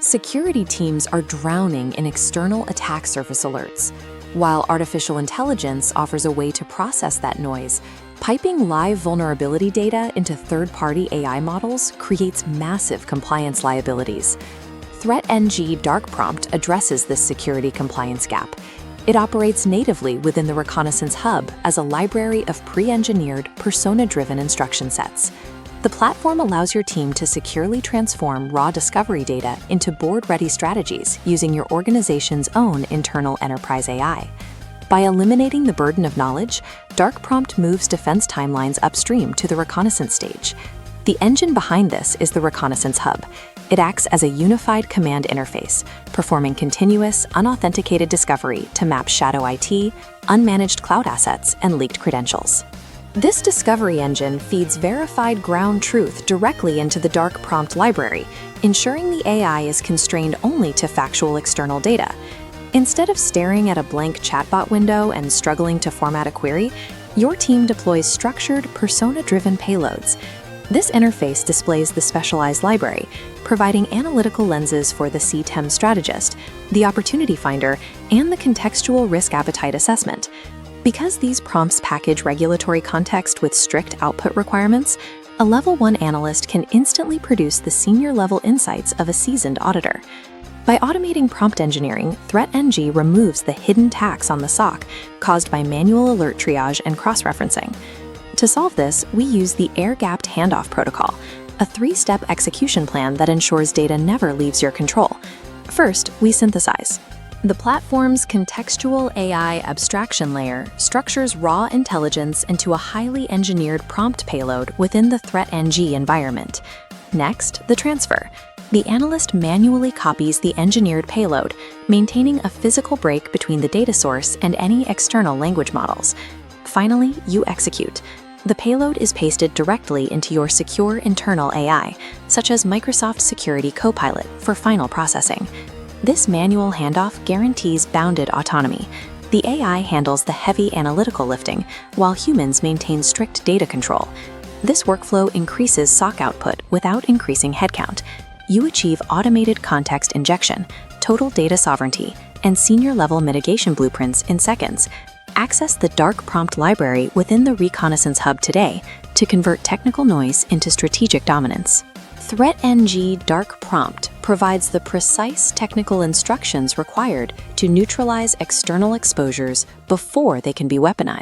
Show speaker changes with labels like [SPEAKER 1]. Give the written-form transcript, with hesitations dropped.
[SPEAKER 1] Security teams are drowning in external attack surface alerts. While artificial intelligence offers a way to process that noise, piping live vulnerability data into third-party AI models creates massive compliance liabilities. ThreatNG DarcPrompt addresses this security compliance gap. It operates natively within the Reconnaissance Hub as a library of pre-engineered, persona-driven instruction sets. The platform allows your team to securely transform raw discovery data into board-ready strategies using your organization's own internal enterprise AI. By eliminating the burden of knowledge, DarcPrompt moves defense timelines upstream to the reconnaissance stage. The engine behind this is the Reconnaissance Hub. It acts as a unified command interface, performing continuous, unauthenticated discovery to map shadow IT, unmanaged cloud assets, and leaked credentials. This discovery engine feeds verified ground truth directly into the DarcPrompt library, ensuring the AI is constrained only to factual external data. Instead of staring at a blank chatbot window and struggling to format a query, your team deploys structured, persona-driven payloads. This interface displays the specialized library, providing analytical lenses for the CTEM strategist, the opportunity finder, and the contextual risk appetite assessment. Because these prompts package regulatory context with strict output requirements, a Level 1 analyst can instantly produce the senior-level insights of a seasoned auditor. By automating prompt engineering, ThreatNG removes the hidden tax on the SOC caused by manual alert triage and cross-referencing. To solve this, we use the Air-Gapped Handoff protocol, a 3-step execution plan that ensures data never leaves your control. First, we synthesize. The platform's contextual AI abstraction layer structures raw intelligence into a highly engineered prompt payload within the ThreatNG environment. Next, the transfer. The analyst manually copies the engineered payload, maintaining a physical break between the data source and any external language models. Finally, you execute. The payload is pasted directly into your secure internal AI, such as Microsoft Security Copilot, for final processing. This manual handoff guarantees bounded autonomy. The AI handles the heavy analytical lifting, while humans maintain strict data control. This workflow increases SOC output without increasing headcount. You achieve automated context injection, total data sovereignty, and senior-level mitigation blueprints in seconds. Access the DarcPrompt library within the Reconnaissance Hub today to convert technical noise into strategic dominance. ThreatNG DarcPrompt provides the precise technical instructions required to neutralize external exposures before they can be weaponized.